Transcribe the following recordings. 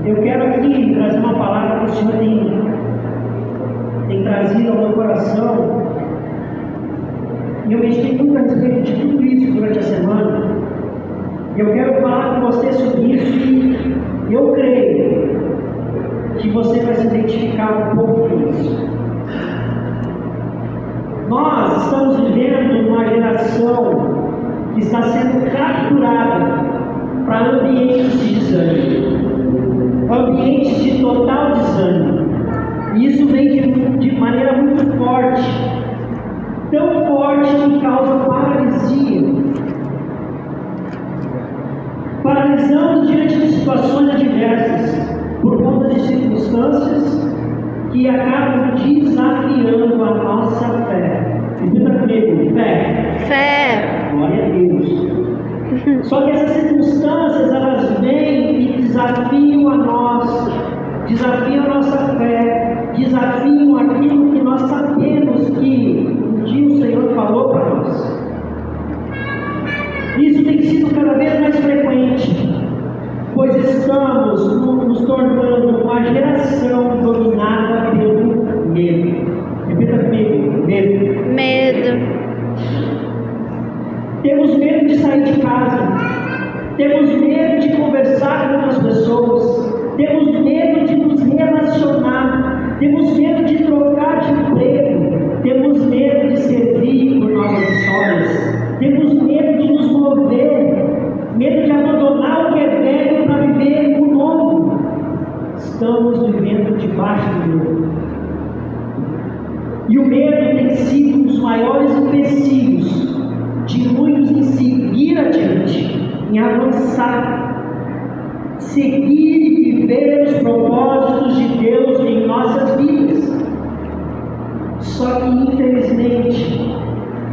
Eu quero aqui trazer uma palavra que o Senhor tem trazido ao meu coração. E eu meditei muito a respeito de tudo isso durante a semana. Eu quero falar com você sobre isso e eu creio que você vai se identificar um pouco com isso. Nós estamos vivendo uma geração que está sendo capturada para ambientes de desânimo, ambientes de total desânimo. E isso vem de maneira muito forte, tão forte que causa paralisia. Paralisamos diante de situações adversas, por conta de circunstâncias que acabam desafiando a nossa fé. Repita comigo: fé. Fé. Glória a Deus. Só que essas circunstâncias, elas vêm e desafiam a nós, desafiam a nossa fé, desafiam aquilo que nós sabemos que um dia o Senhor falou para nós. Isso tem sido cada vez mais frequente, pois estamos nos tornando uma geração dominada pelo medo. Repita comigo: medo. Medo. Temos medo de sair de casa, temos medo de conversar com outras pessoas, temos medo de nos relacionar, temos medo de trocar de emprego, temos medo de servir por novas histórias, temos medo de nos mover, medo de abandonar o que é velho para viver o novo. Estamos vivendo debaixo do medo. E o medo tem sido um dos maiores empecilhos de muitos em seguir adiante, em avançar, seguir e viver os propósitos de Deus em nossas vidas. Só que, infelizmente,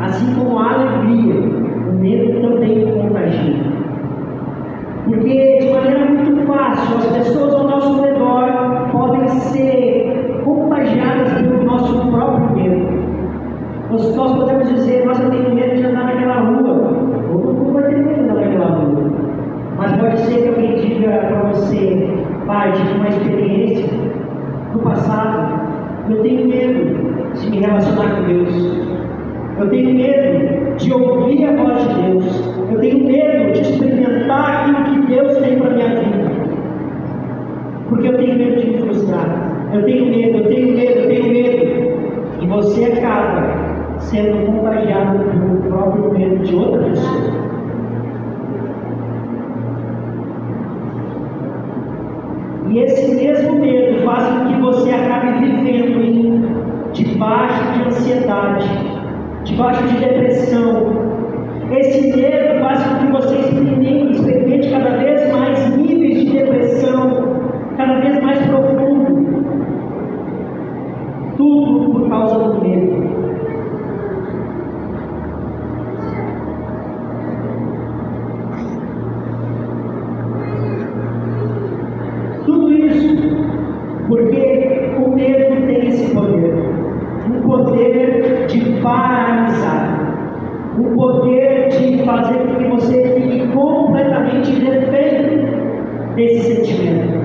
assim como a alegria, o medo também contagia. Porque, de maneira muito fácil, as pessoas ao nosso redor podem ser contagiadas pelo nosso próprio medo. Nós podemos dizer: nossa, eu tenho medo de andar naquela rua. Ou não vai ter medo de andar naquela rua. Mas pode ser que alguém diga para você: pai, tive uma experiência no passado, eu tenho medo de me relacionar com Deus. Eu tenho medo de ouvir a voz de Deus. Eu tenho medo de experimentar aquilo que Deus tem para a minha vida. Porque eu tenho medo de me frustrar. Eu tenho medo, eu tenho medo, eu tenho medo. E você acaba sendo contagiado pelo próprio medo de outra pessoa. E esse mesmo medo faz com que você acabe vivendo debaixo de ansiedade, debaixo de depressão. Esse medo faz com que você experimente cada vez mais níveis de depressão, cada vez mais profundo. Tudo por causa do medo. Tudo isso porque o medo tem esse poder, um poder de paralisar, um poder de fazer com que você fique completamente refém desse sentimento.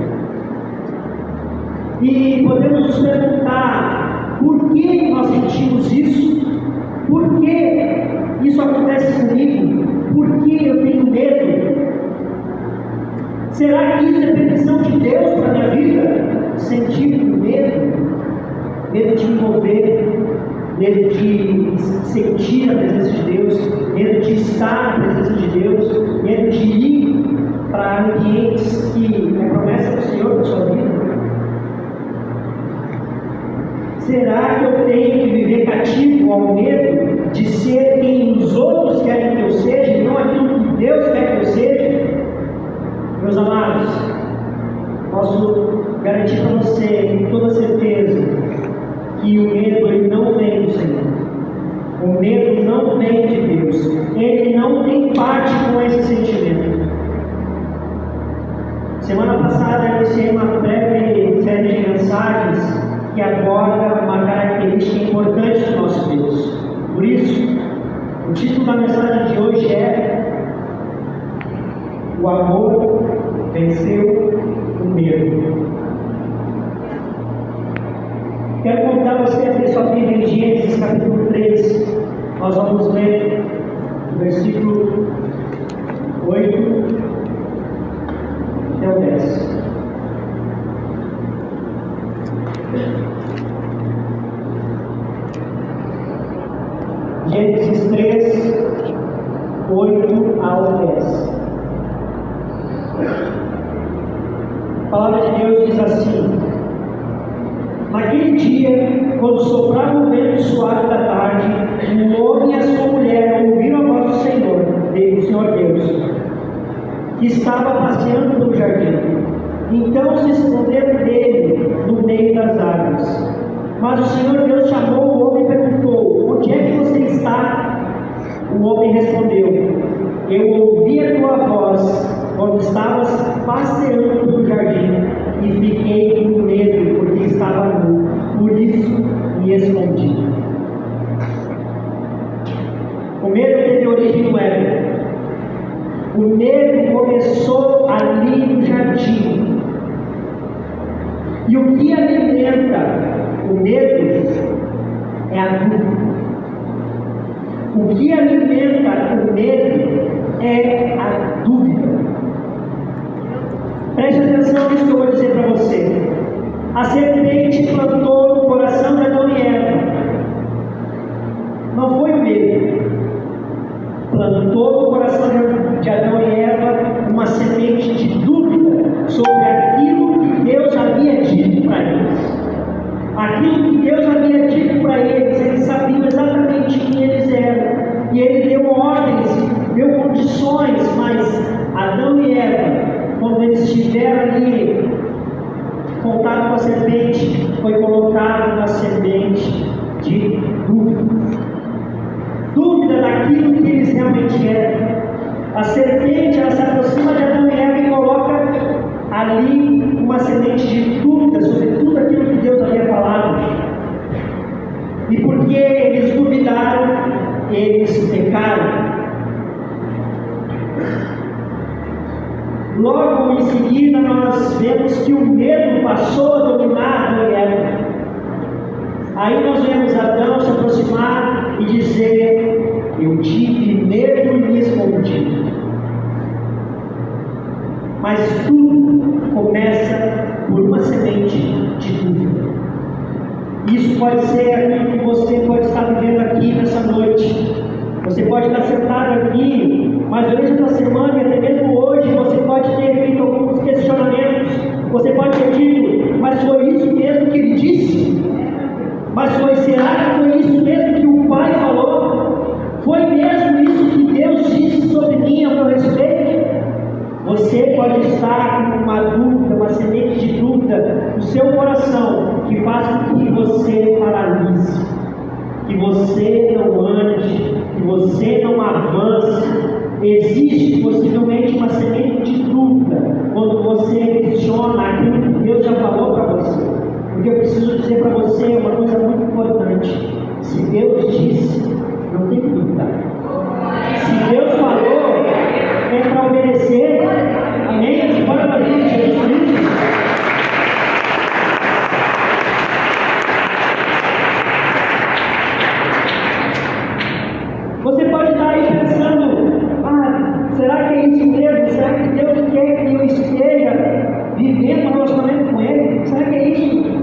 E podemos nos perguntar: por que nós sentimos isso? Por que isso acontece comigo? Por que eu tenho medo? Será que isso é permissão de Deus para a minha vida? Sentir medo? Medo de me mover, medo de sentir a presença de Deus, medo de estar na presença de Deus, medo de ir para ambientes que é promessa do Senhor para a sua vida? Será que eu tenho que viver cativo ao medo de ser quem os outros querem que eu seja e não aquilo que Deus quer que eu seja? Meus amados, posso garantir para você com toda certeza que o medo ele não vem do Senhor. O medo não vem de Deus. Ele não tem parte com esse sentimento. Semana passada eu iniciei uma breve série de mensagens que aborda uma característica importante do nosso Deus. Por isso, o título da mensagem de hoje é: o amor venceu o medo. convidar você a abrir sua Bíblia em Gênesis capítulo 3. Nós vamos ler o versículo 8 até o 10. Gênesis 3, 8 ao 10. A palavra de Deus diz assim: naquele dia, quando soprava o vento suave da tarde, o homem e a sua mulher ouviram a voz do Senhor Deus, que estava passeando pelo jardim. Então se esconderam dele no meio das árvores. Mas o Senhor Deus chamou o homem e perguntou: onde é que você está? O homem respondeu: eu ouvi a tua voz quando estavas passeando pelo jardim e fiquei com medo porque estava nu, por isso me escondi. O medo teve origem no Éden. O medo começou ali no jardim. E o que alimenta o medo é a dúvida. O que alimenta o medo é a dúvida. Preste atenção nisso que eu vou dizer para você. A serpente plantou no coração de Adão e Eva. Não foi o medo. Plantou no coração de Adão e Eva uma semente de dúvida sobre aquilo que Deus havia dito para eles. Aquilo que Deus havia dito para eles sabiam exatamente quem eles eram. E Ele deu ordens, deu condições, mas Adão e Eva, quando eles estiveram ali, contato com a serpente, foi colocado uma semente de dúvida. Dúvida daquilo que eles realmente eram. A serpente, ela se aproxima de Adão e Eva e coloca ali uma semente de dúvida sobre tudo aquilo que Deus havia falado. E porque eles duvidaram, eles pecaram. Logo em seguida nós vemos que o medo passou a dominar Adão e Eva. Aí nós vemos Adão se aproximar e dizer: eu tive medo e me escondi. Mas tudo começa por uma semente de dúvida. Isso pode ser aquilo que você pode estar vivendo aqui nessa noite. Você pode estar sentado aqui, mas durante essa semana e até mesmo hoje, você pode ter feito alguns questionamentos. Você pode ter dito: mas foi isso mesmo que ele disse? Mas será que foi isso mesmo que o Pai falou? Foi mesmo isso que Deus disse sobre mim a meu respeito? Você pode estar com uma dúvida, uma semente de dúvida no seu coração, que faz com que você paralise, que você não ande, que você não avance. Existe possivelmente uma semente de dúvida quando você questiona aquilo que Deus já falou para você. Porque eu preciso dizer para você uma coisa muito importante: se Deus disse, não tem que duvidar. Se Deus falou, é para obedecer. Amém? Bora para gente, Jesus Cristo. Você pode estar aí pensando: será que é isso mesmo? Será que Deus quer que eu esteja vivendo um relacionamento com Ele? Será que é isso?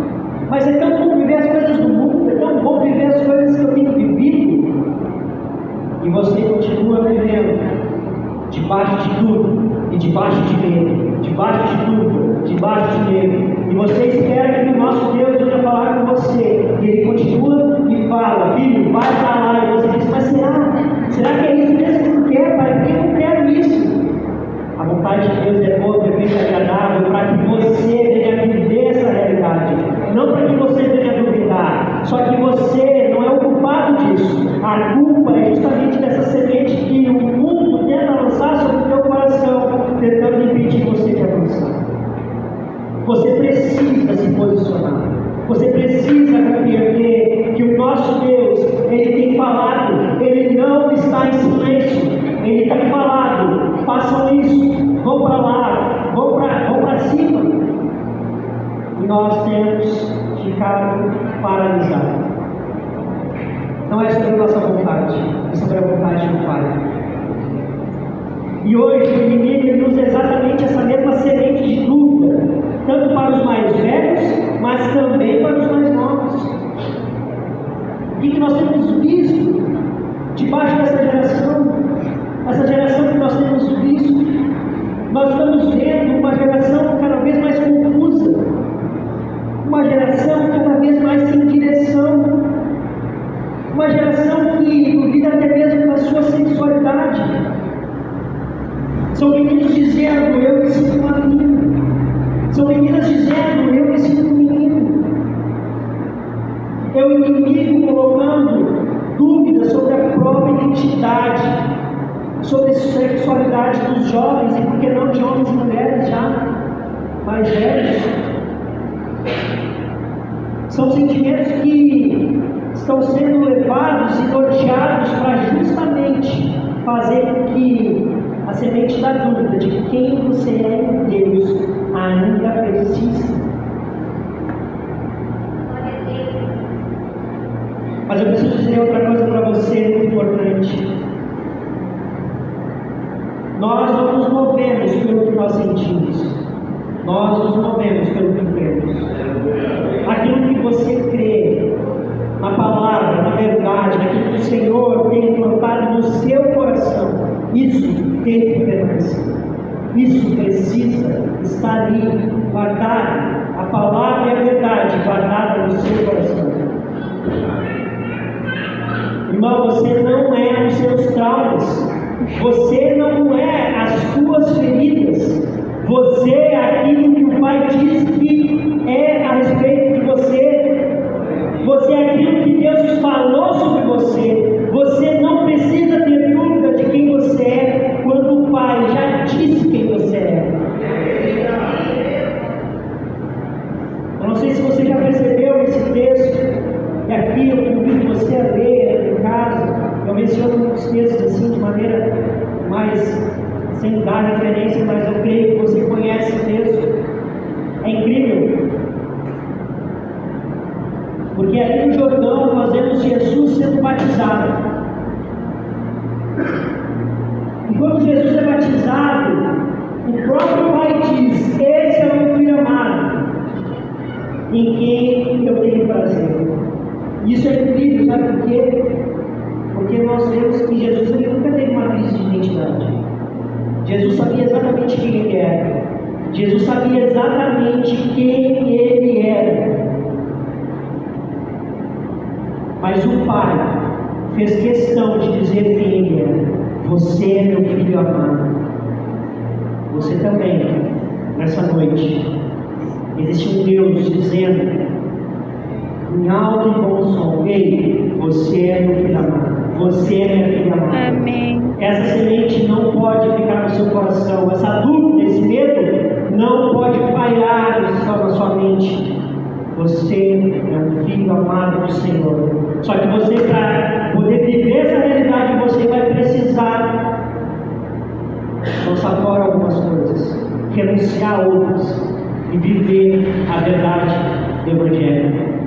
Mas é tão bom viver as coisas do mundo, é tão bom viver as coisas que eu tenho vivido, e você continua vivendo debaixo de tudo, e debaixo de medo, debaixo de tudo, debaixo de medo, e você espera que o nosso Deus venha falar com você, e Ele continua e fala: filho, vai para lá, e você diz: mas será que é isso mesmo que tu quer, pai? Porque eu não quero isso. A vontade de Deus é boa, perfeita e agradável, para que você venha viver essa realidade, não para que você venha duvidar. Só que você não é o culpado disso. A culpa é justamente dessa semente que o mundo tenta lançar sobre o teu coração, tentando impedir você de avançar. Você precisa se posicionar. Você precisa compreender que o nosso Deus, Ele tem falado, Ele não está em silêncio. Ele tem falado: façam isso, vão para lá, vão para cima. E nós temos ficado paralisado. Não é sobre a nossa vontade, é sobre a vontade do Pai. E hoje o inimigo usa exatamente essa mesma semente de dúvida, tanto para os mais velhos, mas também para os mais novos. O que nós temos visto debaixo dessa geração? Essa geração que nós temos visto, nós estamos vendo uma geração cada vez mais confusa, uma geração cada vez mais sem direção, uma geração que duvida até mesmo da sua sexualidade. São meninos dizendo, eu me sinto uma menina. São meninas dizendo, eu me sinto um menino. É o inimigo colocando dúvidas sobre a própria identidade, sobre a sexualidade dos jovens, e por que não de homens e mulheres já mais velhos. São sentimentos que estão sendo levados e norteados para justamente fazer com que a semente da dúvida de quem você é em Deus ainda persista. Mas eu preciso dizer outra coisa para você muito importante. Nós não nos movemos pelo que nós sentimos, nós nos movemos pelo que cremos. Aquilo que você crê na palavra, na verdade, naquilo que o Senhor tem implantado no seu coração, isso tem que permanecer. Isso precisa estar ali, guardado. A palavra e a verdade guardada no seu coração. Irmão, você não é os seus traumas, você não é as suas feridas, você é aquilo que o Pai diz que é a respeito de você, você é aquilo que Deus falou sobre você. Você não precisa ter dúvida de quem você é, quando o Pai já disse quem você é. Eu não sei se você já percebeu esse texto, e aqui eu convido você a ler em casa. Eu menciono muitos textos assim de maneira mais sem dar referência, mas eu creio que você conhece o texto. É incrível, porque ali no Jordão nós vemos Jesus sendo batizado. E quando Jesus é batizado, o próprio Pai diz: esse é o meu filho amado, em quem eu tenho prazer. Isso é incrível, sabe por quê? Porque nós vemos que Jesus nunca teve uma crise de identidade. Jesus sabia exatamente quem ele era. Jesus sabia exatamente quem ele era. Mas o Pai fez questão de dizer quem ele era. Você é meu filho amado. Você também, nessa noite, existe um Deus dizendo em alto e bom som: ei, você é meu filho amado. Você é minha filha amada. Amém. Essa semente não pode ficar no seu coração. Essa dúvida, esse medo, não pode pairar na sua mente. Você é um filho amado do Senhor. Só que você, para poder viver essa realidade, você vai precisar lançar fora algumas coisas, renunciar a outras e viver a verdade do Evangelho.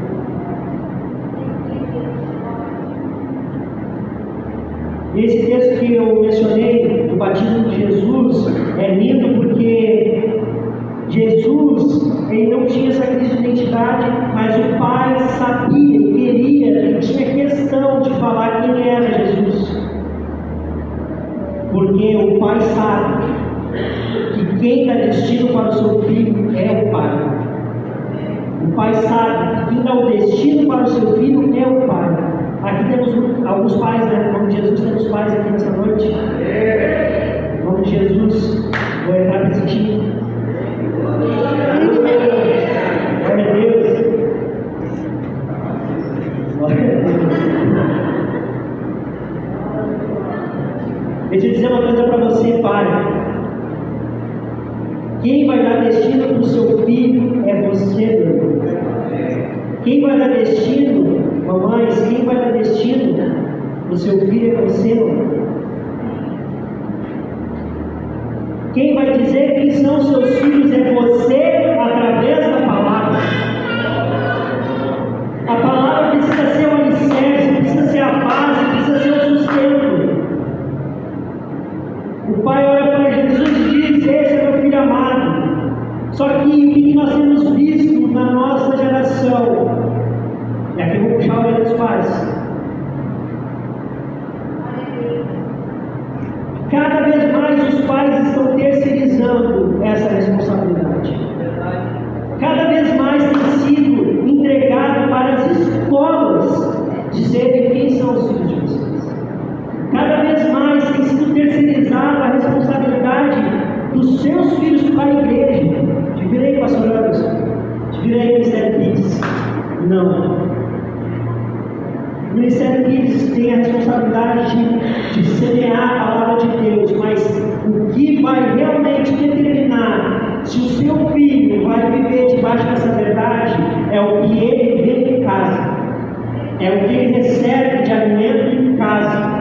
Esse texto que eu mencionei, do batismo de Jesus, é lindo porque Jesus, ele não tinha essa crise de identidade, mas o Pai sabia, queria, ele tinha questão de falar quem era Jesus. Porque o Pai sabe que quem dá destino para o seu filho é o Pai. O Pai sabe que quem dá o destino para o seu filho é o Pai. Aqui temos alguns pais, né? Em nome de Jesus, temos pais aqui nessa noite. Em nome de Jesus, vou entrar nesse time. Glória a Deus. Glória a Deus. Deixa eu dizer uma coisa para você, pai. Quem vai dar destino para o seu filho é você, meu irmão. Quem vai dar destino, mamães, quem vai dar destino para o seu filho é você, mamãe. Quem vai dizer quem são seus filhos é você, através da palavra. Só que o que nós temos visto na nossa geração, e aqui eu vou puxar a orelha dos pais, cada vez mais os pais estão terceirizando essa responsabilidade. Cada vez mais tem sido entregado para as escolas dizerem quem são os filhos de vocês. Cada vez mais tem sido terceirizada a responsabilidade dos seus filhos para a igreja. Te virei, pastor Anderson. Te virei, Ministério Kids. Não. O Ministério Kids tem a responsabilidade de semear a palavra de Deus, mas o que vai realmente determinar se o seu filho vai viver debaixo dessa verdade é o que ele vê em casa, é o que ele recebe de alimento em casa.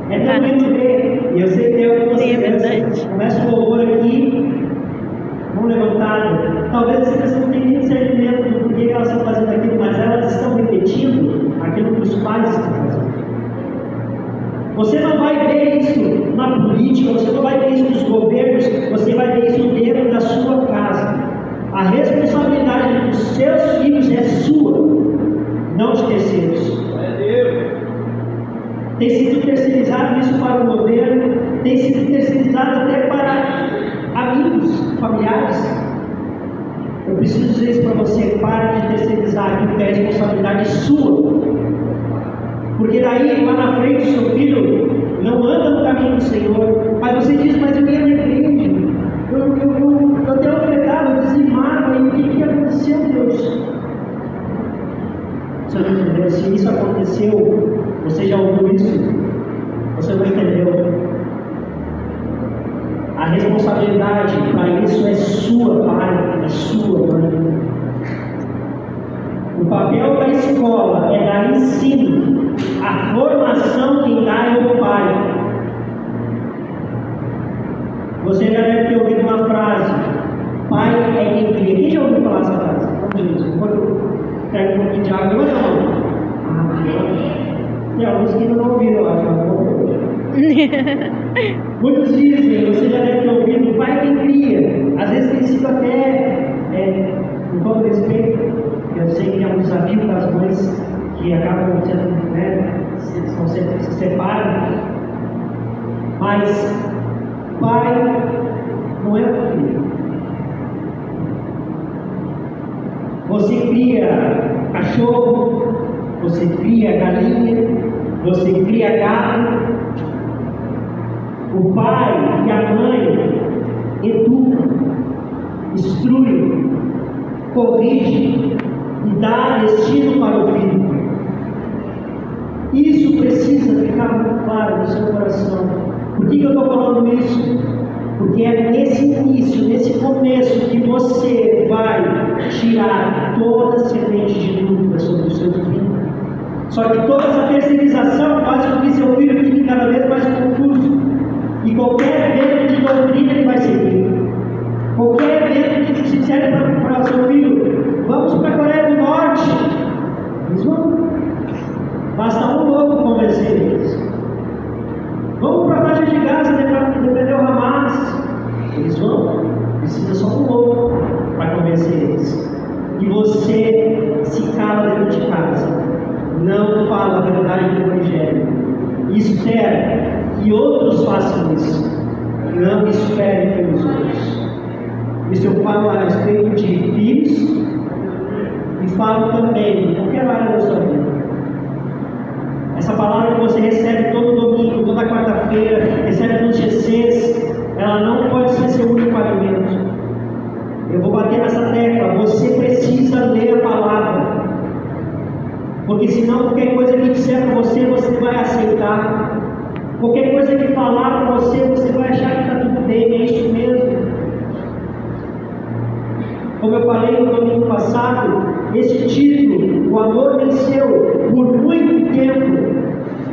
É também ver, e eu sei que é o que você pensa. Começa o louvor aqui, mão levantada. Talvez as pessoas não tenham nem discernimento do porquê elas estão fazendo aquilo, mas elas estão repetindo aquilo que os pais estão fazendo. Você não vai ver isso na política, você não vai ver isso nos governos, você vai ver isso dentro da sua casa. A responsabilidade dos seus filhos é sua, não de terceiros. Tem sido terceirizado isso para o governo, tem sido terceirizado até para amigos, familiares. Eu preciso dizer isso para você: pare de terceirizar aquilo que é responsabilidade sua. Porque daí, lá na frente, o seu filho não anda no caminho do Senhor. Mas você diz: mas eu ia na igreja, eu até ofertava, eu dizimava, e o que aconteceu, Deus? Você não entendeu? Se isso aconteceu, você já ouviu isso? Você não entendeu? A responsabilidade para isso é sua, pai, é sua, mãe. O papel da escola é dar ensino. A formação quem dá é o pai. Você já deve ter ouvido uma frase: pai é quem cria. Quem já ouviu falar essa frase? Vamos ver, quando pega um pouquinho de água, levanta a mão. Tem alguns que não ouviram, eu acho. Muitos dizem, você já deve ter ouvido: o pai é quem cria. Às vezes tem sido até, com todo respeito, eu sei que é um desafio para as mães que acabam sendo, se separam, mas pai não é o filho. Você cria cachorro, você cria galinha, você cria gado. O pai e a mãe educam, instruem, corrigem e dá destino para o filho. Isso precisa ficar muito claro no seu coração. Por que eu estou falando isso? Porque é nesse início, nesse começo, que você vai tirar toda a semente de dúvida sobre o seu filho. Só que toda essa terceirização faz com que seu filho fique cada vez mais confuso. E qualquer evento de doutrina ele vai seguir. Qualquer evento que se disser para o seu filho: vamos para a Coreia do Norte, eles vão. Basta um louco convencer eles. Vamos para a faixa de Gaza defender o Hamas, eles vão. Precisa só um louco para convencer eles. E você se cala dentro de casa, não fala a verdade do Evangelho e espera que outros façam isso. Não espere pelos outros. Isso eu falo a respeito de filhos e falo também em qualquer área da sua vida. Essa palavra que você recebe todo domingo, toda quarta-feira, recebe nos GCs, ela não pode ser seu único alimento. Eu vou bater nessa tecla: você precisa ler a palavra, porque senão qualquer coisa que disser para você, você vai aceitar. Qualquer coisa que falar para você, você vai achar que está tudo bem, é isso mesmo. Como eu falei no domingo passado, esse título, O Amor Venceu, por muito tempo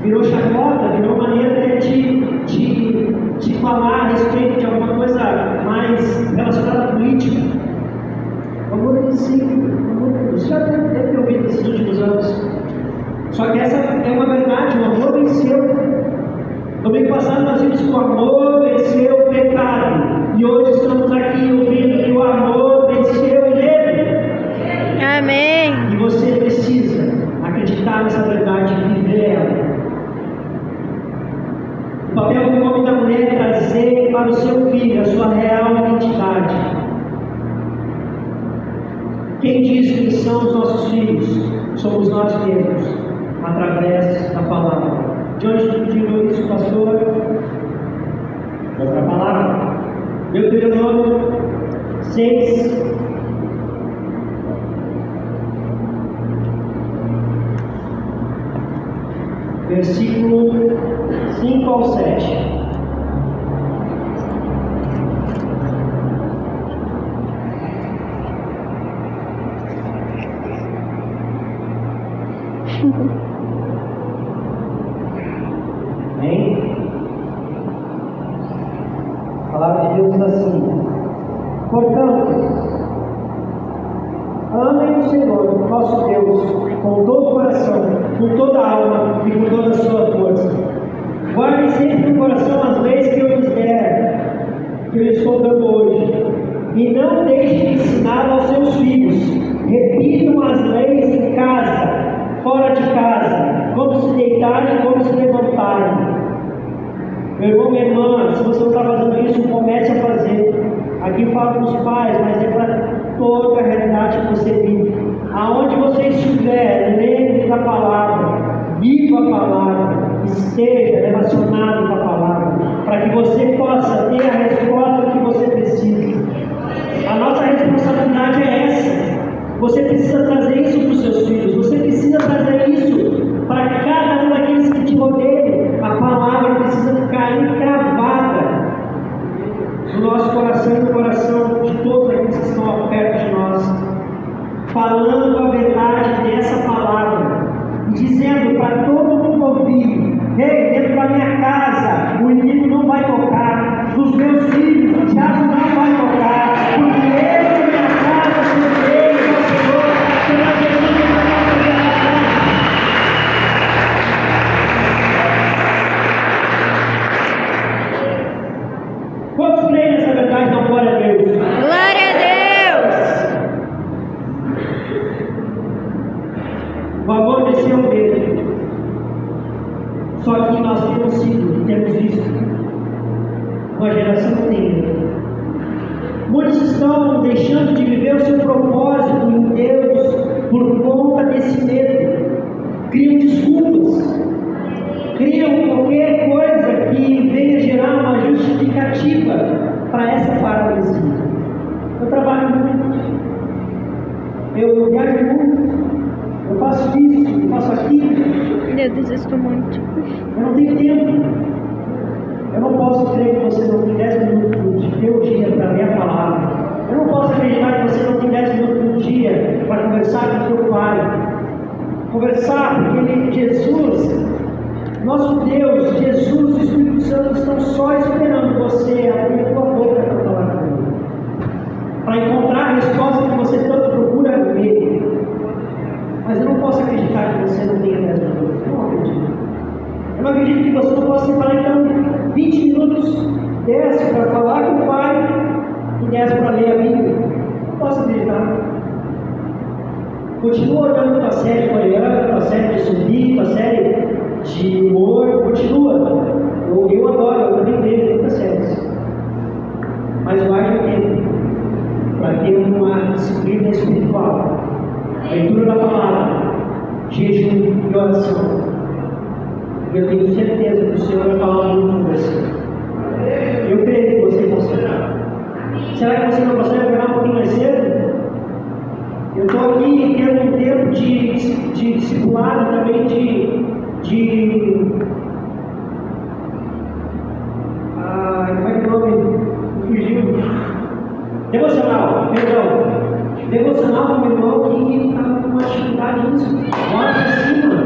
virou chacota, virou maneira de falar a respeito de alguma coisa mais relacionada à política. O amor venceu. Você já deve ter ouvido nesses últimos anos. Só que essa é uma verdade: o amor venceu. Domingo passado nós vimos que o amor venceu o pecado. E hoje estamos aqui ouvindo que o amor Quem diz que são os nossos filhos? Somos nós mesmos, através da palavra. De onde tu tirou isso, pastor? Outra palavra. Deuteronômio 6. Versículo 5 ao 7. Amém? A palavra de Deus diz assim: portanto, amem o Senhor, nosso Deus, com todo o coração, com toda a alma e com toda a sua força. Guardem sempre no coração as leis que eu lhes der, que eu lhes estou dando hoje, e não deixem de ensinar aos seus filhos. Repitam as leis em casa, fora de casa, como se deitarem, como se levantarem. Meu irmão, minha irmã, se você não está fazendo isso, comece a fazer. Aqui falo para os pais, mas é para toda a realidade que você vive. Aonde você estiver, lembre da palavra, viva a palavra, esteja relacionado com a palavra, para que você possa ter a resposta que você precisa. A nossa responsabilidade é essa. Você precisa trazer isso para os seus filhos, você precisa trazer isso para cada um daqueles que te rodeiam. A palavra precisa ficar encravada no nosso coração e no coração de todos aqueles que estão perto de nós, falando a verdade dessa palavra e dizendo para todo mundo ouvir: ei, dentro da minha casa o inimigo não vai tocar, dos meus filhos o diabo não vai tocar, porque eu e minha casa servirei ao Senhor, será Jesus na nossa geração. Quantos creem nessa verdade? Não, glória a Deus. Glória a Deus. O amor desceu dele. Só que nós temos sido, temos visto uma geração que tem medo. Muitos estão deixando de viver o seu propósito em Deus por conta desse medo. Criam desculpas, criam qualquer coisa que venha gerar uma justificativa para essa paralisia. Eu trabalho muito, eu viajo muito, eu faço isso, eu faço aquilo. Eu desisto muito. Eu não tenho tempo. Eu não posso crer que você não tem 10 minutos de teologia para ler a palavra. Eu não posso acreditar que você não tem 10 minutos no dia para conversar com o seu pai. Conversar, porque Jesus, nosso Deus, Jesus e o Espírito Santo estão só esperando você abrir a tua boca para falar com ele, para encontrar a resposta que você tanto procura ver. Mas eu não posso acreditar que você não tenha 10 minutos. Eu não acredito. Eu não acredito que você não possa separar então 20 minutos, 10 para falar com o pai e 10 para ler a Bíblia. Não posso acreditar. Continua olhando para a série coreana, para a série de zumbi, para a série de humor, continua. Eu adoro, eu também vejo muitas séries. Mas guarde o tempo para ter uma disciplina espiritual, leitura da palavra, jejum e oração. Eu tenho certeza que o Senhor vai falar muito com você. Eu creio que você conseguirá. Será que você não consegue pegar um pouquinho mais cedo? Eu estou aqui tendo um tempo de discipulado também como é que é o nome? Fugiu. Devocional, perdão. Devocional com o meu irmão que está com uma dificuldade nisso. Bora para cima.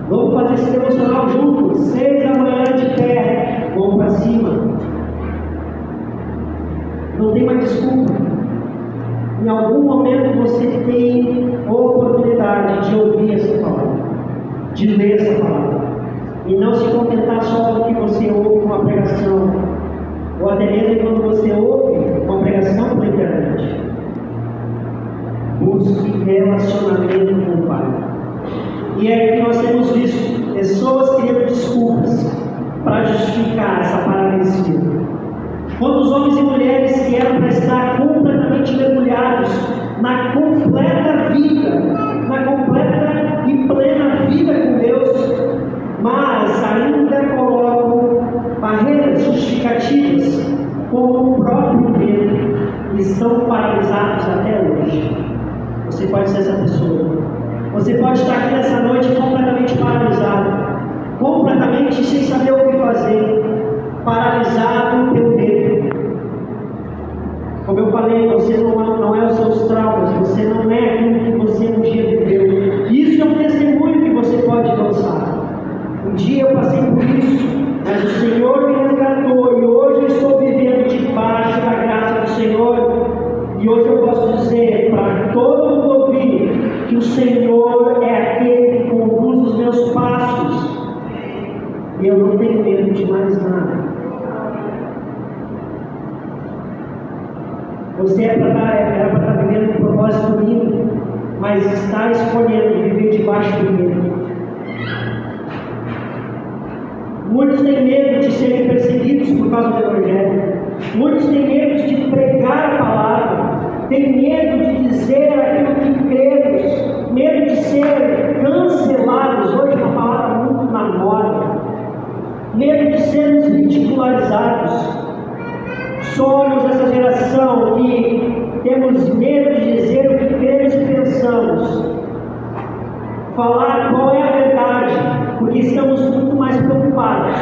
Vamos fazer esse devocional juntos. 6 da manhã de pé. Vamos para cima. Não tem mais desculpa. Em algum momento você tem oportunidade de ouvir essa palavra, de ler essa palavra, e não se contentar só com o que você ouve com uma pregação, ou até mesmo quando você ouve uma pregação pela internet. Busque relacionamento com o Pai. E é que nós temos visto pessoas criando desculpas para justificar essa paralisia. Quando os homens e mulheres que eram para estar completamente mergulhados na completa como o próprio Pedro, estão paralisados até hoje. Você pode ser essa pessoa. Você pode estar aqui nessa noite completamente paralisado, completamente sem saber o que fazer, paralisado pelo medo. Como eu falei, você não é os seus traumas, você não é aquilo que você um dia viveu. Isso é um testemunho que você pode lançar. Um dia eu passei por isso, mas o Senhor me resgatou e hoje eu estou vivendo debaixo da graça do Senhor. E hoje eu posso dizer para todo mundo ouvir que o Senhor é aquele que conduz os meus passos. E eu não tenho medo de mais nada. Você era para estar vivendo um propósito lindo, mas está escolhendo viver debaixo do medo. Muitos têm medo de serem perseguidos por causa do Evangelho. Muitos têm medo de pregar a palavra. Têm medo de dizer aquilo que cremos. Medo de ser cancelados. Hoje é uma palavra muito na moda. Medo de sermos ridicularizados. Somos essa geração que temos medo de dizer o que cremos e pensamos. Falar qual é a verdade, porque estamos muito mais preocupados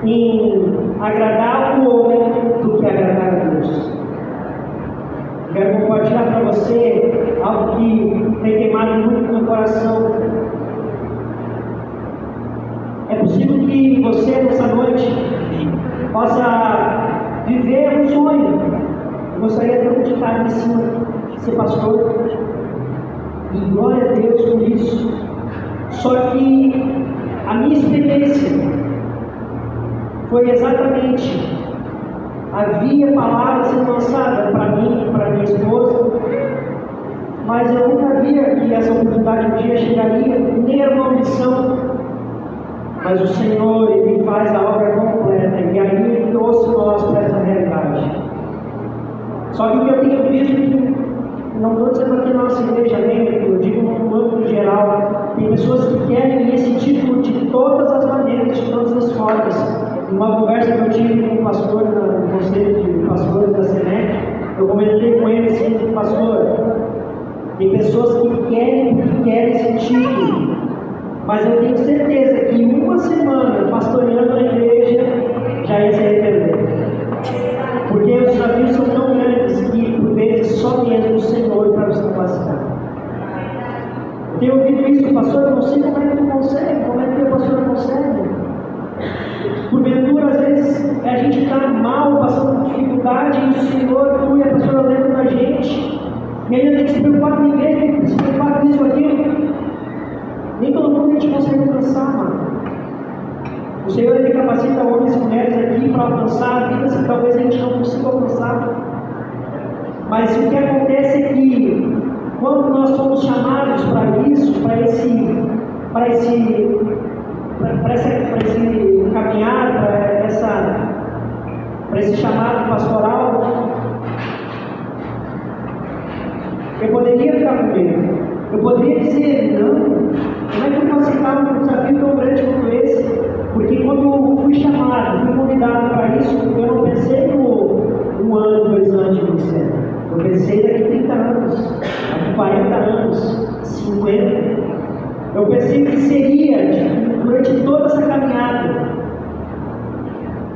em agradar o homem do que agradar a Deus. Quero compartilhar para você algo que tem queimado muito no meu coração. É possível que você nessa noite possa viver um sonho. Eu gostaria de acreditar em cima de ser pastor. E glória a Deus por isso. Só que a minha experiência foi exatamente: havia palavras sendo lançadas para mim, para minha esposa, mas eu nunca via que essa oportunidade um dia chegaria, nem era uma ambição. Mas o Senhor, Ele faz a obra completa, e aí Ele trouxe nós para essa realidade. Só que o que eu tenho visto, não estou dizendo aqui na nossa igreja, eu digo no âmbito geral, tem pessoas que querem esse título de todas as maneiras, de todas as formas. Numa conversa que eu tive com o pastor, no conselho de pastores da SENEC, eu comentei com ele assim: pastor, tem pessoas que querem esse título, mas eu tenho certeza que em uma semana pastoreando a igreja já ia se arrepender. Porque os desafios são tão grandes que por vezes só mesmo o Senhor para nos capacitar. Eu tenho ouvido isso: pastor, eu não sei como é que tu consegue, como é que o pastor consegue. Porventura, às vezes, a gente está mal, passando por dificuldade, e o Senhor, tu e a pastora lembram da gente, e ainda tem que se preocupar com ninguém, tem que se preocupar com isso ou aquilo. Nem todo mundo a gente consegue alcançar, mano. O Senhor, Ele capacita homens e mulheres aqui para alcançar vidas que talvez a gente não consiga alcançar. Mas o que acontece é que, quando nós somos chamados para isso, para esse caminhar, para esse chamado pastoral, eu poderia ficar com medo. Eu poderia dizer: não, como é que eu posso aceitar um desafio tão grande como esse? Porque quando fui chamado, fui convidado para isso, eu não pensei no 1 ano, 2 anos de ministério. Eu pensei daqui 30 anos, daqui 40 anos, 50. Eu pensei que seria durante toda essa caminhada.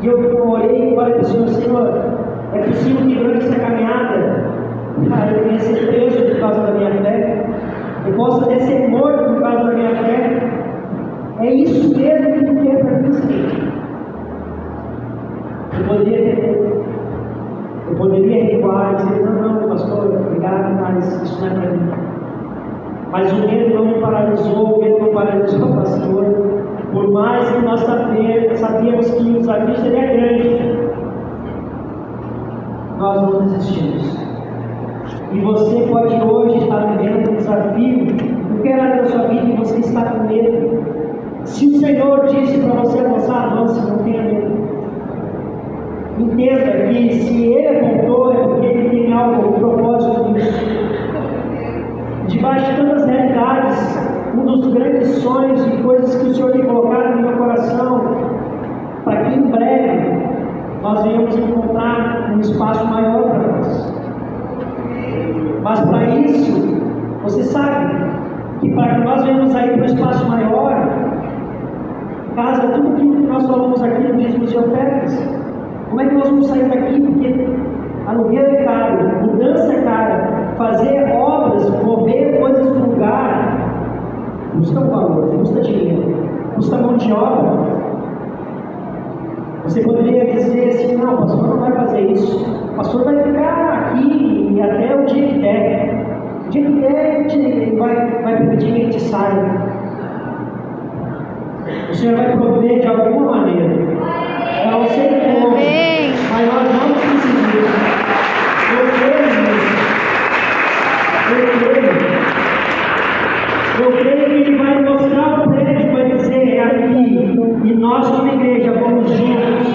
E eu orei e falei para o Senhor: Senhor, é possível que durante essa caminhada eu venha ser preso por causa da minha fé? Eu posso até ser morto por causa da minha fé? É isso mesmo que tu quer para mim, Senhor? Eu poderia recuar e dizer: não, pastor, obrigado, mas isso não é para mim. Mas o medo não me paralisou, o medo não paralisou o pastor. Por mais que nós sabíamos que o desafio seria grande, nós não desistimos. E você pode hoje estar vivendo um desafio, qualquer área da sua vida, e você está com medo. Se o Senhor disse para você avançar, avance, não tenha medo. Entenda que se Ele apontou, é porque Ele tem algo, um propósito nisso. Debaixo de tantas realidades, um dos grandes sonhos e coisas que o Senhor tem colocado no meu coração, para que em breve nós venhamos encontrar um espaço maior para nós. Mas para isso, você sabe que para que nós venhamos aí para um espaço maior, casa tudo aquilo que nós falamos aqui no dízimo de ofertas. Como é que nós vamos sair daqui? Porque aluguel é caro, mudança é cara, fazer obras, mover coisas para o lugar, custa um valor, custa dinheiro, custa mão de obra. Você poderia dizer assim: não, o pastor não vai fazer isso, o pastor vai ficar aqui e até o dia que der. O dia que der, ele vai permitir que a gente saia. O Senhor vai prover de alguma maneira. Eu sei como, mas nós não precisamos. Eu creio que Ele vai mostrar o prédio, vai dizer: é aqui. E nós, como igreja, vamos juntos.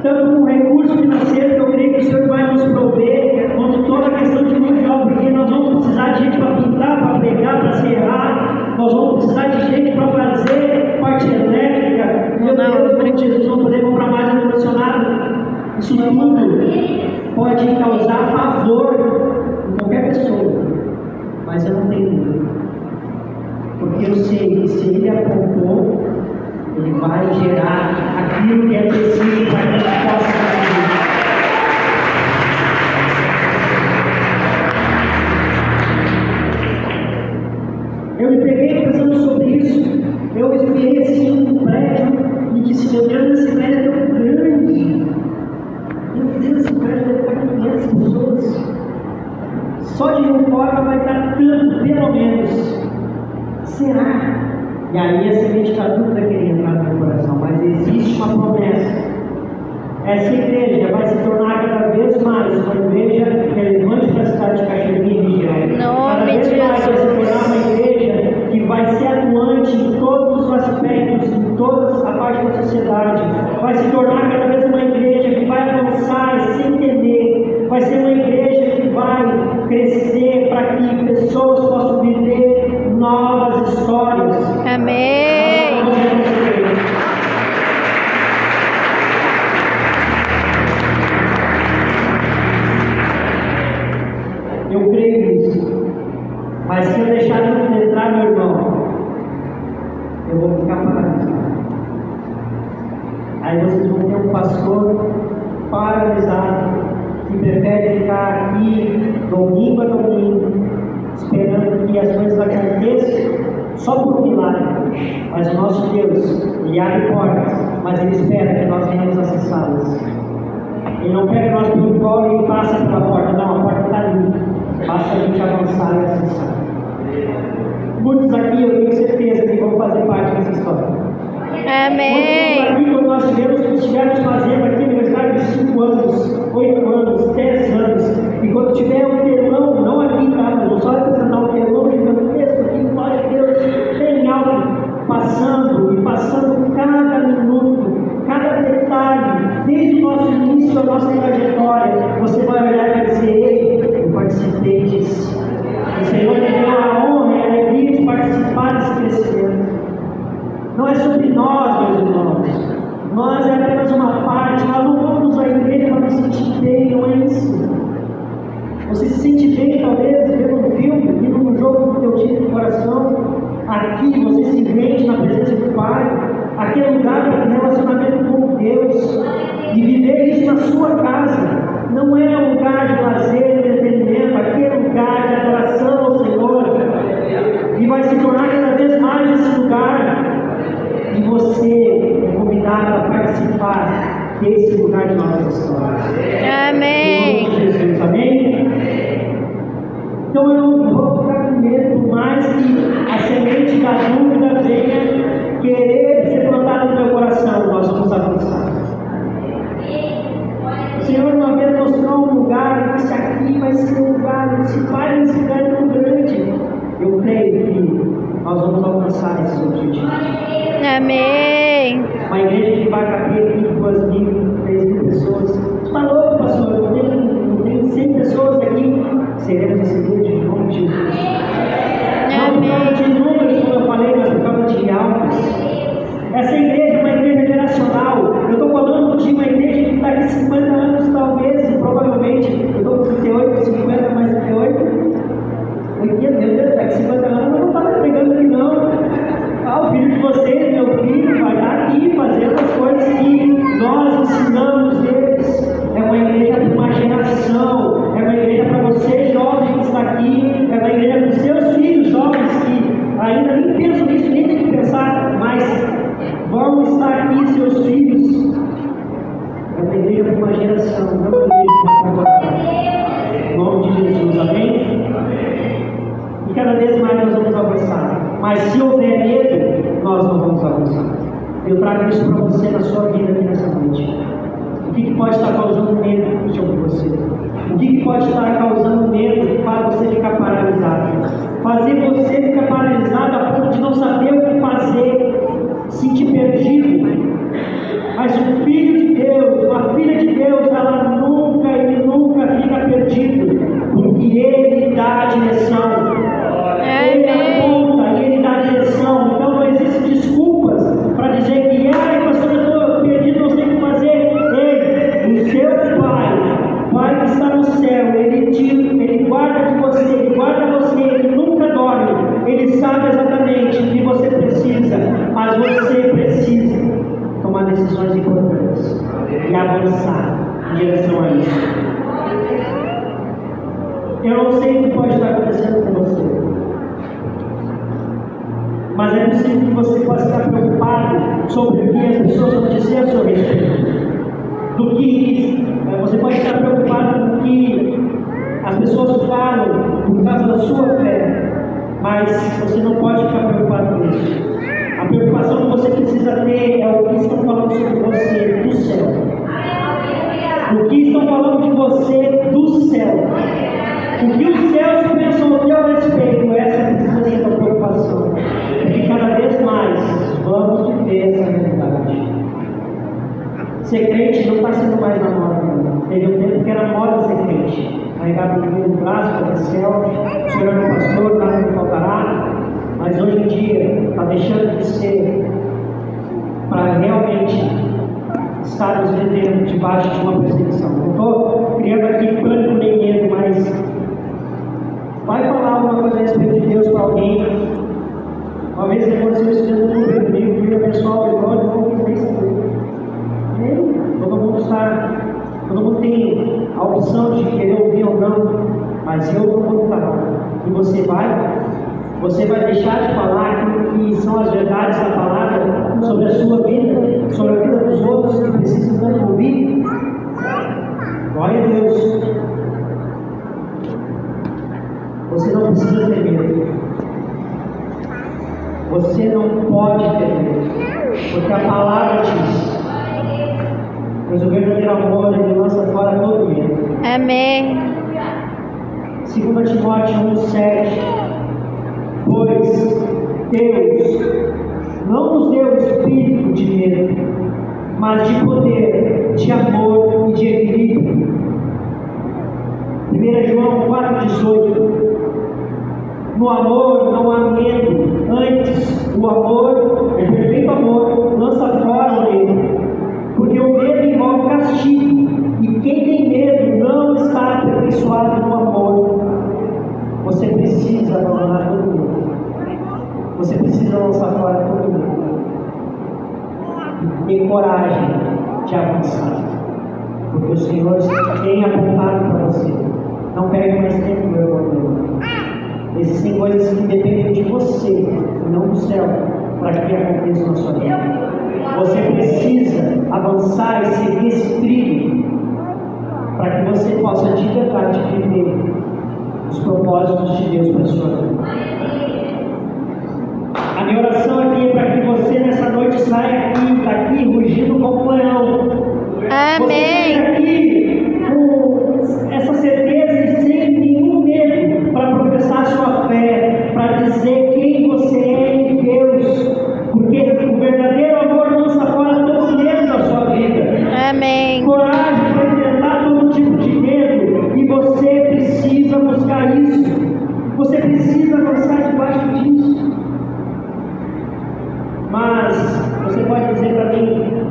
Tanto com recurso financeiro, que eu creio que o Senhor vai nos prover, quanto toda a questão de mão de obra, porque nós vamos precisar de gente para pintar, para pregar, para serrar. Nós vamos precisar de gente para fazer parte elétrica. Meu Deus, em Jesus, não podemos comprar mais ar-condicionado. Isso tudo pode causar pavor em qualquer pessoa. Mas eu não tenho medo. Porque eu sei que se Ele apontou, Ele vai gerar aquilo que é preciso para que a gente possa fazer. Eu me peguei pensando sobre isso. Eu esperei assim um prédio e disse: meu Deus, esse prédio é tão grande. Meu Deus, esse prédio deve estar com 500 pessoas. Só de reforma vai estar tanto, pelo menos. Será? E aí a semente está dúvida querendo entrar no meu coração, mas existe uma promessa. Essa igreja vai se tornar cada vez mais uma igreja relevante para a cidade de Cachoeirinha e região. Cada vez mais vai se tornar uma igreja que vai ser atuante em todos os aspectos, em toda a parte da sociedade. Vai se tornar cada vez uma igreja que vai avançar sem temer. Vai ser uma igreja que vai crescer para que pessoas possam viver novas histórias. Amém. Eu creio nisso. Mas se eu deixar de entrar, meu irmão, eu vou ficar parado. Aí vocês vão ter um pastor paralisado, que prefere ficar aqui domingo a domingo, esperando que as coisas aconteçam só por milagre. Mas o nosso Deus, Ele abre portas, mas Ele espera que nós venhamos acessá-las. Ele não pega nós pelo colo e passa pela porta. Não, a porta está ali. Basta a gente avançar e acessar. Muitos aqui, eu tenho certeza que vão fazer parte dessa história. Amém. Muitos aqui, quando nós estivermos fazendo aqui aniversário de 5 anos, 8 anos, 10 anos, e quando tiver um telão, não aqui, tá? Não só representar um telão gigantesco aqui, glória a Deus, bem alto, passando e passando cada minuto, cada detalhe, desde o nosso início, a nossa trajetória, você vai olhar e vai dizer: ei, eu participei disso. O Senhor me deu a honra e a alegria de participar desse crescimento. Não é sobre nós, meus irmãos. Nós é apenas uma parte. Nós não vamos à igreja para nos sentir bem, não é isso. Você se sente bem, talvez, vendo um filme, vendo um jogo do teu time de coração. Aqui você se vende na presença do Pai. Aqui é lugar de relacionamento com Deus. E viver isso na sua casa. Não é um lugar de lazer e entretenimento. Aqui é lugar de adoração ao Senhor. E vai se tornar cada vez mais esse lugar. E você é convidado a participar desse lugar de novas histórias. Amém. Em nome de Jesus, amém? Então eu não vou ficar com medo, por mais que a semente da dúvida venha querer ser plantada no meu coração, nós vamos avançar. O Senhor uma vez mostrou um lugar, disse: aqui vai ser um lugar, esse Pai nesse lugar é tão grande. Eu creio que nós vamos alcançar esses objetivos. Amém. Uma igreja que vai caber aqui 2.000, 3.000 pessoas. Você está louco, pastor? Eu tenho 100 pessoas aqui. Seremos esse igreja de nome de Jesus. Não por causa de números, como eu falei, mas por causa de almas. Essa igreja é uma igreja geracional. Eu estou Mas se houver medo, nós não vamos avançar. Eu trago isso para você na sua vida aqui nessa noite. O que pode estar causando medo sobre você? O que pode estar causando medo que faz você ficar paralisado? Fazer você ficar paralisado a ponto de não saber o que fazer, sentir perdido. Mas um filho de Deus, uma filha de Deus, ele nunca fica perdido, porque Ele dá a direção. Ele aponta, Ele dá a direção. Então não existem desculpas para dizer que, pastor, eu estou perdido, não sei o que fazer. Ei, o seu Pai que está no céu, Ele guarda de você, Ele guarda você, Ele nunca dorme. Ele sabe exatamente o que você precisa, mas você precisa tomar decisões importantes e avançar em direção a isso. Eu não sei o que pode estar acontecendo com você, mas é possível que você possa estar preocupado sobre o que as pessoas vão dizer a seu respeito. Você pode estar preocupado com o que as pessoas falam por causa da sua fé, mas você não pode ficar preocupado com isso. A preocupação que você precisa ter é o que estão falando sobre você do céu. O que estão falando de você do céu. O que os céus pensam ao teu respeito, essa precisa ser a tua preocupação. Porque cada vez mais vamos viver essa realidade. Ser crente não está sendo mais na moda. Teve um tempo que era moda ser crente. Carregar o Bíblia no braço, fazer selfie, Senhor é meu pastor, nada me faltará. Mas hoje em dia está deixando de ser para realmente estarmos vivendo debaixo de uma perseguição. Não estou criando aqui pânico nem medo, mas vai falar alguma coisa a respeito de Deus para alguém. Uma vez aconteceu isso dentro do meu comigo, e o pessoal não quis nem saber. Todo mundo tem a opção de querer ouvir ou não, mas eu não vou falar. E você vai deixar de falar aquilo que são as verdades da palavra sobre a sua vida, sobre a vida dos outros que precisam tanto ouvir? Glória a Deus. Você não precisa ter medo. Você não pode ter medo, porque a palavra diz: pois o verdadeiro amor ele lança fora todo medo. Amém. 2 Timóteo 1,7. Pois Deus não nos deu espírito de medo, mas de poder, de amor e de equilíbrio. 1 João 4,18. No amor não há medo, antes o amor, o perfeito amor, lança fora o medo, porque o medo envolve castigo, e quem tem medo não está aperfeiçoado no amor. Você precisa abandonar todo medo. Você precisa lançar fora todo medo. Tem coragem de avançar, porque o Senhor tem apontado para você. Não perde mais tempo, meu irmão. Existem coisas que dependem de você, não do céu, para que aconteça na sua vida. Você precisa avançar e seguir esse trilho, para que você possa de verdade viver os propósitos de Deus para a sua vida. A minha oração aqui é para que você nessa noite saia daqui rugindo como um leão. Amém. Você saia daqui com essa certeza e sem nenhum medo para professar sua fé, para dizer quem você é em Deus, porque o verdadeiro amor lança fora todo medo da sua vida. Amém. Coragem para enfrentar todo tipo de medo, e você precisa buscar isso. Você precisa avançar debaixo disso. Mas você pode dizer para mim: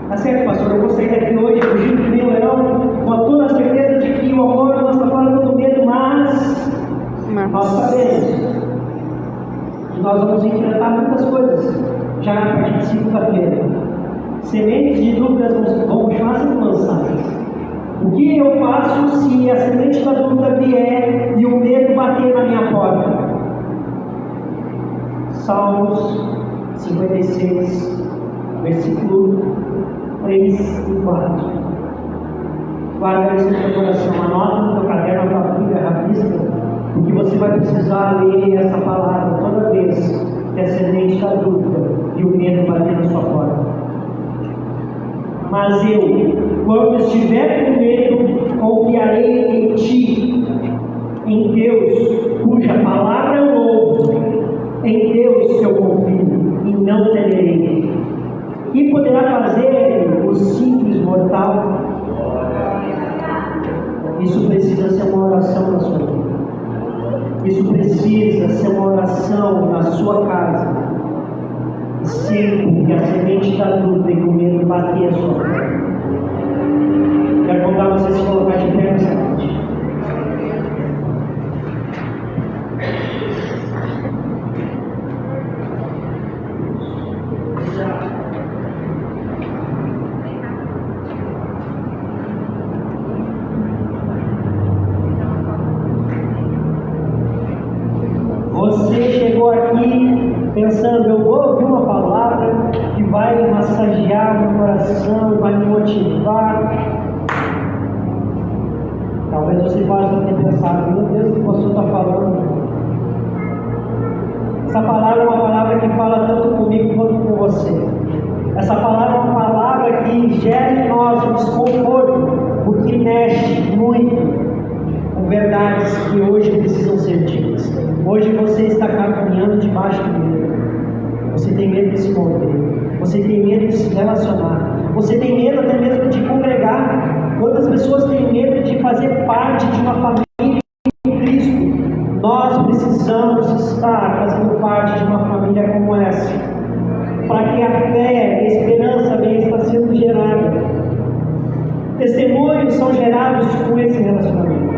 tá certo, pastor, eu vou sair daqui hoje fugindo de meu leão, com toda a certeza de que o amor lança fora todo medo, mas nós sabemos que nós vamos enfrentar muitas coisas já a partir de segunda-feira. Sementes de dúvidas vão continuar sendo lançadas. O que eu faço se a semente da dúvida vier e o medo bater na minha porta? Salmos 56, versículo 3 e 4. Guarda isso no teu coração, anota no teu caderno, na tua Bíblia, rabisca, porque você vai vai precisar ler essa palavra toda vez que a semente está dúvida e o medo bater na sua porta. Mas eu, quando estiver com medo, confiarei em Ti, em Deus, cuja palavra eu ouvo, em Deus eu confio e não temerei. E poderá fazer o simples mortal? Isso precisa ser uma oração na sua vida. Isso precisa ser uma oração na sua casa. Sempre que a semente da dúvida e o medo bater a sua porta. Quero convidar você a se colocar de pé nessa noite. Você chegou aqui pensando, eu vou ouvir uma palavra que vai massagear meu coração, vai me motivar. Talvez você possa ter pensado, meu Deus, o que o pastor está falando? Essa palavra é uma palavra que fala tanto comigo quanto com você. Essa palavra é uma palavra que gera em nós um desconforto, porque mexe muito com verdades que hoje precisam ser ditas. Hoje você está caminhando debaixo do medo. Você tem medo de se mover. Você tem medo de se relacionar. Você tem medo até mesmo de congregar. Quantas pessoas têm medo de fazer parte de uma família em Cristo? Nós precisamos estar fazendo parte de uma família como essa, para que a fé, a esperança venha estar sendo gerada. Testemunhos são gerados com esse relacionamento.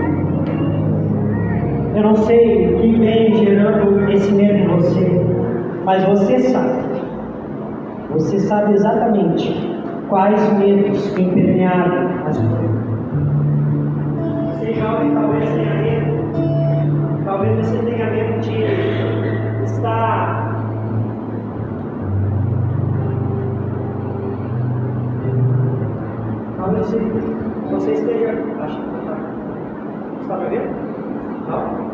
Eu não sei o que vem gerando esse medo em você, mas você sabe. Você sabe exatamente quais medos têm permeado as coisas. Você jovem talvez tenha medo. Talvez você tenha medo de estar talvez você esteja. Acho que está me vendo? Não?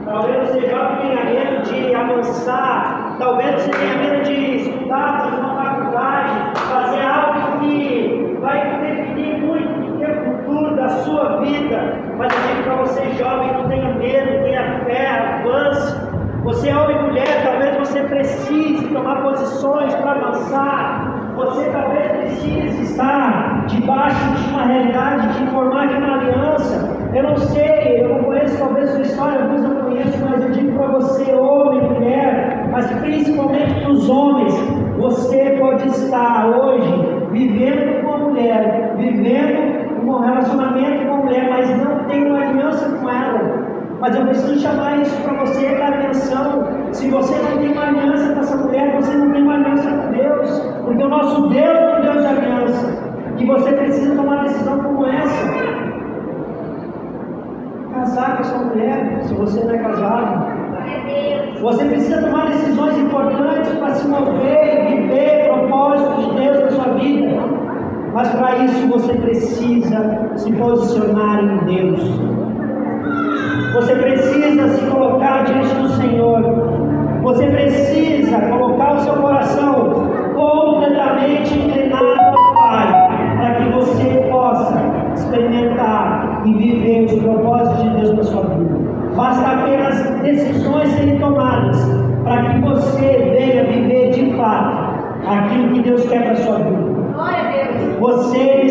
Talvez você já tenha medo de avançar, talvez você tenha medo de estudar, fazer uma faculdade, fazer algo que vai definir muito o teu futuro, da sua vida. Mas eu digo para você, jovem, não tenha medo, tenha fé, avance. Você é homem e mulher, talvez você precise tomar posições para avançar. Você talvez precise estar debaixo de uma realidade, de formar de uma aliança. Eu não sei, eu não conheço talvez sua história, alguns não conheço, mas eu digo para você, homem, mulher, mas principalmente para os homens, você pode estar hoje vivendo com uma mulher, vivendo um relacionamento com uma mulher, mas não tem uma aliança com ela. Mas eu preciso chamar isso para você, dar atenção. Se você não tem uma aliança com essa mulher, você não tem uma aliança com Deus, porque o nosso Deus é um Deus de aliança, que você precisa tomar uma decisão como essa. Casar com essa mulher, se você não é casado. Você precisa tomar decisões importantes para se mover e viver propósitos de Deus na sua vida. Mas para isso você precisa se posicionar em Deus. Você precisa se colocar diante do Senhor. Você precisa colocar o seu coração completamente inclinado ao Pai, para que você possa experimentar e viver os propósitos de Deus na sua vida. Basta apenas decisões serem tomadas para que você venha viver de fato aquilo que Deus quer para a sua vida. Você